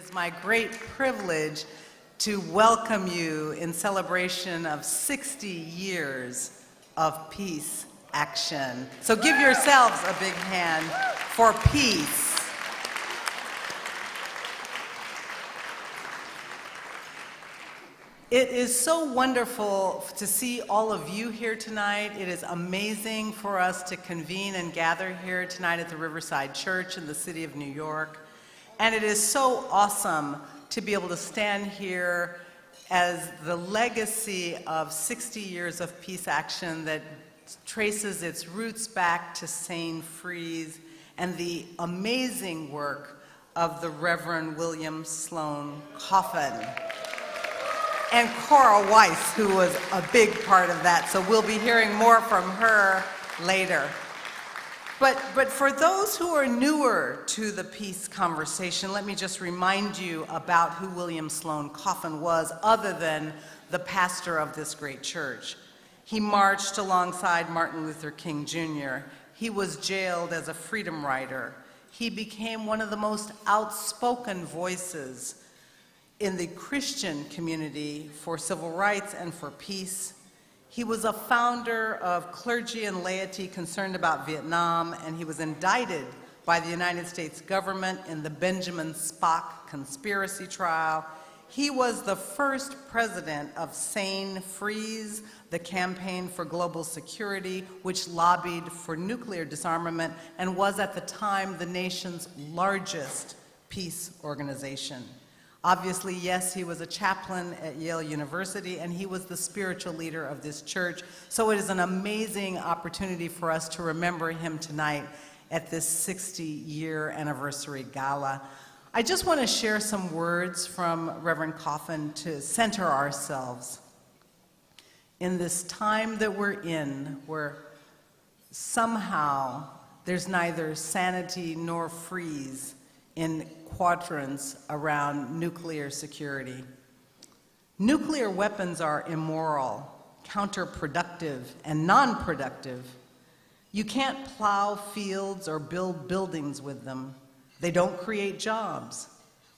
is my great privilege to welcome you in celebration of 60 years of peace action. So give yourselves a big hand for peace. It is so wonderful to see all of you here tonight. It is amazing for us to convene and gather here tonight at the Riverside Church in the city of New York. And it is so awesome to be able to stand here as the legacy of 60 years of peace action that traces its roots back to St. Freeze and the amazing work of the Reverend William Sloane Coffin. And Cora Weiss, who was a big part of that, so we'll be hearing more from her later. But for those who are newer to the peace conversation, let me just remind you about who William Sloane Coffin was, other than the pastor of this great church. He marched alongside Martin Luther King Jr. He was jailed as a freedom rider. He became one of the most outspoken voices in the Christian community for civil rights and for peace. He was a founder of clergy and laity concerned about Vietnam, and he was indicted by the United States government in the Benjamin Spock conspiracy trial. He was the first president of St. Freeze, the Campaign for Global Security, which lobbied for nuclear disarmament and was at the time the nation's largest peace organization. Obviously, yes, he was a chaplain at Yale University, and he was the spiritual leader of this church. So it is an amazing opportunity for us to remember him tonight at this 60-year anniversary gala. I just want to share some words from Reverend Coffin to center ourselves in this time that we're in, where somehow there's neither sanity nor freeze in quadrants around nuclear security. Nuclear weapons are immoral, counterproductive, and non-productive. You can't plow fields or build buildings with them. They don't create jobs.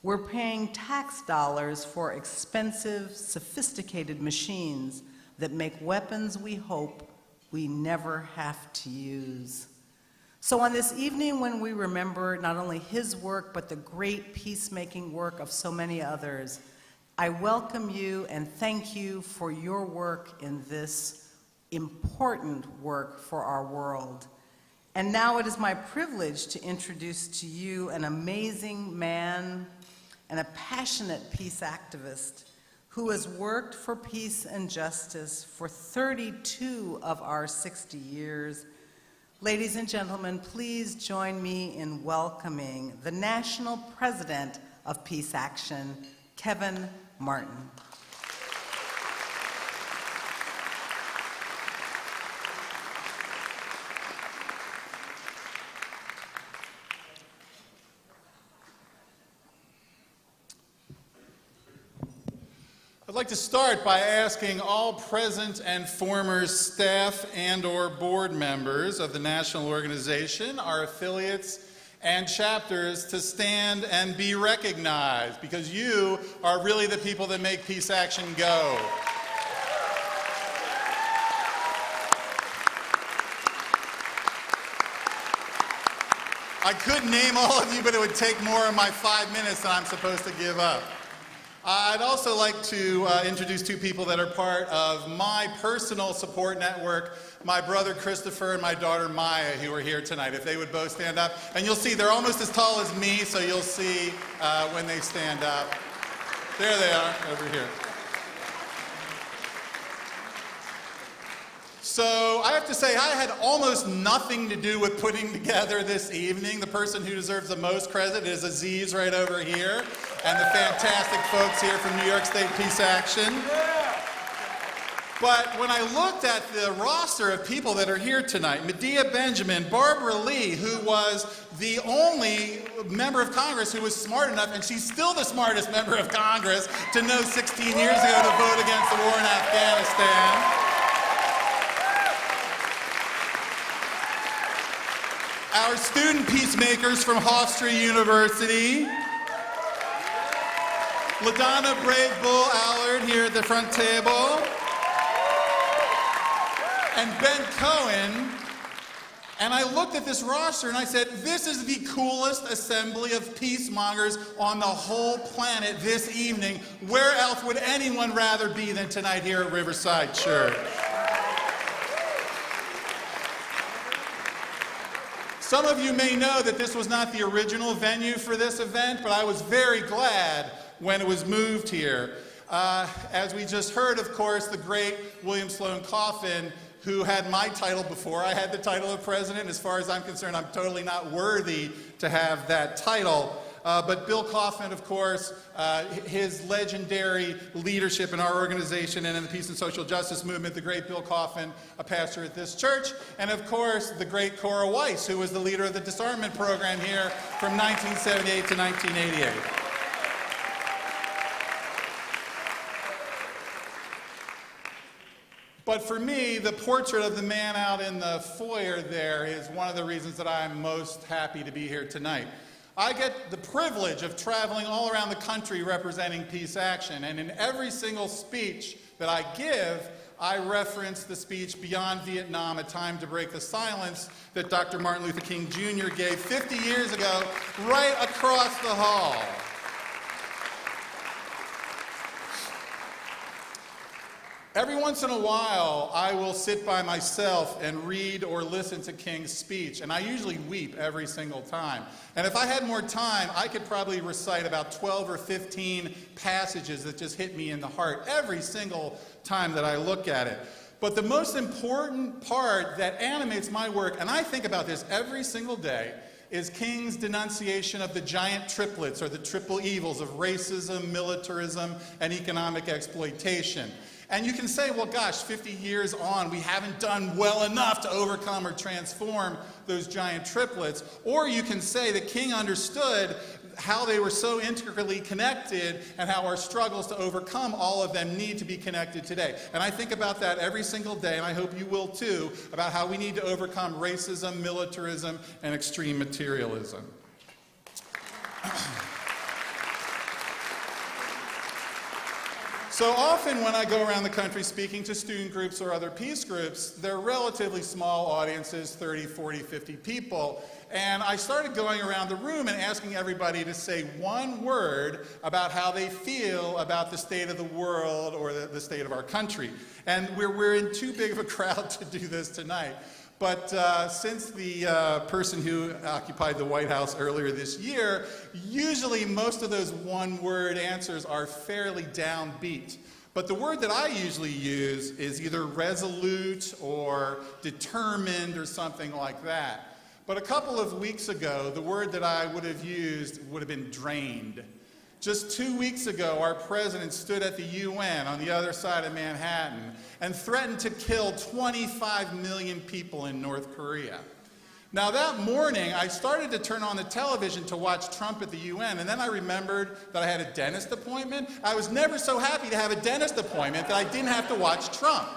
We're paying tax dollars for expensive, sophisticated machines that make weapons we hope we never have to use. So on this evening when we remember not only his work, but the great peacemaking work of so many others, I welcome you and thank you for your work in this important work for our world. And now it is my privilege to introduce to you an amazing man and a passionate peace activist who has worked for peace and justice for 32 of our 60 years. Ladies and gentlemen, please join me in welcoming the National President of Peace Action, Kevin Martin. I'd like to start by asking all present and former staff and/or board members of the national organization, our affiliates and chapters, to stand and be recognized, because you are really the people that make Peace Action go. I could name all of you, but it would take more of my 5 minutes than I'm supposed to give up. I'd also like to introduce two people that are part of my personal support network, my brother Christopher and my daughter Maya, who are here tonight. If they would both stand up. And you'll see they're almost as tall as me, so you'll see when they stand up. There they are, over here. So I have to say, I had almost nothing to do with putting together this evening. The person who deserves the most credit is Aziz right over here, and the fantastic folks here from New York State Peace Action. But when I looked at the roster of people that are here tonight, Medea Benjamin, Barbara Lee, who was the only member of Congress who was smart enough, and she's still the smartest member of Congress, to know 16 years ago to vote against the war in Afghanistan. Our student peacemakers from Hofstra University. LaDonna Brave Bull Allard here at the front table. And Ben Cohen. And I looked at this roster and I said, this is the coolest assembly of peacemongers on the whole planet this evening. Where else would anyone rather be than tonight here at Riverside Church? Some of you may know that this was not the original venue for this event, but I was very glad when it was moved here. As we just heard, of course, the great William Sloane Coffin, who had my title before I had the title of president. As far as I'm concerned, I'm totally not worthy to have that title. But Bill Coffin, of course, his legendary leadership in our organization and in the peace and social justice movement, the great Bill Coffin, a pastor at this church, and of course, the great Cora Weiss, who was the leader of the disarmament program here from 1978 to 1988. But for me, the portrait of the man out in the foyer there is one of the reasons that I'm most happy to be here tonight. I get the privilege of traveling all around the country representing Peace Action, and in every single speech that I give, I reference the speech Beyond Vietnam, A Time to Break the Silence that Dr. Martin Luther King Jr. gave 50 years ago right across the hall. Every once in a while, I will sit by myself and read or listen to King's speech, and I usually weep every single time. And if I had more time, I could probably recite about 12 or 15 passages that just hit me in the heart every single time that I look at it. But the most important part that animates my work, and I think about this every single day, is King's denunciation of the giant triplets, or the triple evils of racism, militarism, and economic exploitation. And you can say, well, gosh, 50 years on, we haven't done well enough to overcome or transform those giant triplets. Or you can say that King understood how they were so intricately connected and how our struggles to overcome all of them need to be connected today. And I think about that every single day, and I hope you will too, about how we need to overcome racism, militarism, and extreme materialism. So often when I go around the country speaking to student groups or other peace groups, they're relatively small audiences, 30, 40, 50 people. And I started going around the room and asking everybody to say one word about how they feel about the state of the world or the state of our country. And we're in too big of a crowd to do this tonight. But since the person who occupied the White House earlier this year, usually most of those one-word answers are fairly downbeat. But the word that I usually use is either resolute or determined or something like that. But a couple of weeks ago, the word that I would have used would have been drained. Just 2 weeks ago, our president stood at the UN on the other side of Manhattan and threatened to kill 25 million people in North Korea. Now that morning, I started to turn on the television to watch Trump at the UN, and then I remembered that I had a dentist appointment. I was never so happy to have a dentist appointment that I didn't have to watch Trump.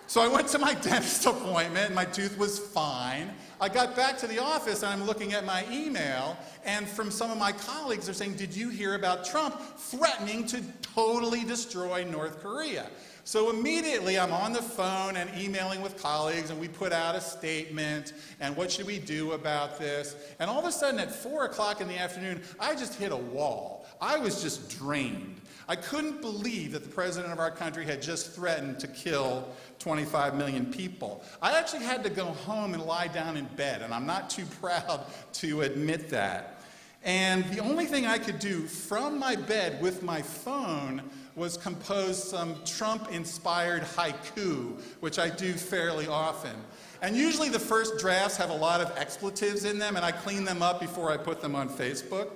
So I went to my dentist appointment, and my tooth was fine. I got back to the office, and I'm looking at my email, and from some of my colleagues, they're saying, did you hear about Trump threatening to totally destroy North Korea? So immediately, I'm on the phone and emailing with colleagues, and we put out a statement, and what should we do about this? And all of a sudden, at 4 o'clock in the afternoon, I just hit a wall. I was just drained. I couldn't believe that the president of our country had just threatened to kill 25 million people. I actually had to go home and lie down in bed, and I'm not too proud to admit that. And the only thing I could do from my bed with my phone was compose some Trump-inspired haiku, which I do fairly often. And usually the first drafts have a lot of expletives in them, and I clean them up before I put them on Facebook.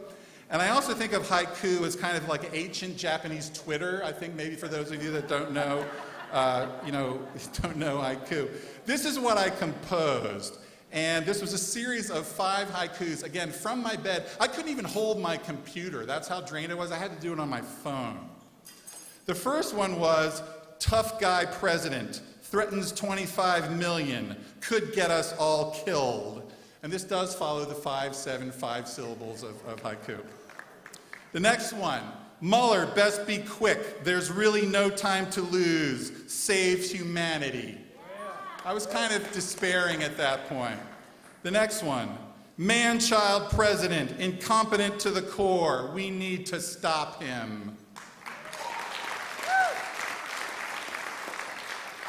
And I also think of haiku as kind of like ancient Japanese Twitter. I think maybe for those of you that don't know, don't know haiku. This is what I composed. And this was a series of 5 haikus, again, from my bed. I couldn't even hold my computer. That's how drained it was. I had to do it on my phone. The first one was, tough guy president, threatens 25 million, could get us all killed. And this does follow the 5, 7, 5 syllables of haiku. The next one, Mueller, best be quick. There's really no time to lose. Save humanity. I was kind of despairing at that point. The next one. Man-child president, incompetent to the core. We need to stop him.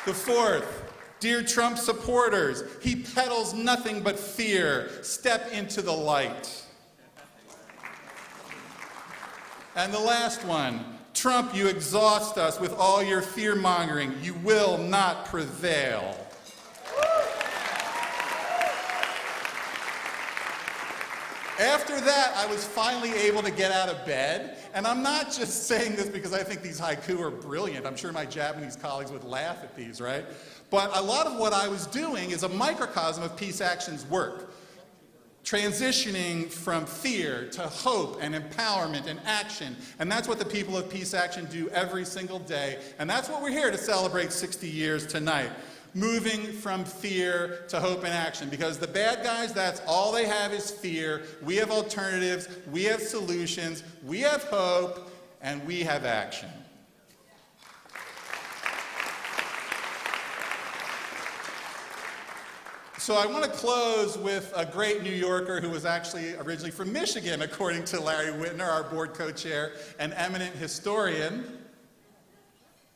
The fourth. Dear Trump supporters, he peddles nothing but fear. Step into the light. And the last one, Trump, you exhaust us with all your fear-mongering. You will not prevail. After that, I was finally able to get out of bed. And I'm not just saying this because I think these haiku are brilliant. I'm sure my Japanese colleagues would laugh at these, right? But a lot of what I was doing is a microcosm of Peace Action's work. Transitioning from fear to hope and empowerment and action. And that's what the people of Peace Action do every single day. And that's what we're here to celebrate 60 years tonight. Moving from fear to hope and action. Because the bad guys, that's all they have is fear. We have alternatives, we have solutions, we have hope, and we have action. So I want to close with a great New Yorker who was actually originally from Michigan, according to Larry Whitner, our board co-chair, an eminent historian.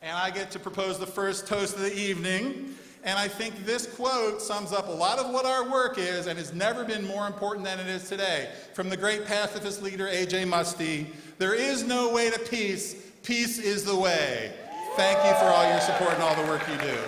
And I get to propose the first toast of the evening. And I think this quote sums up a lot of what our work is and has never been more important than it is today. From the great pacifist leader, A.J. Muste, there is no way to peace. Peace is the way. Thank you for all your support and all the work you do.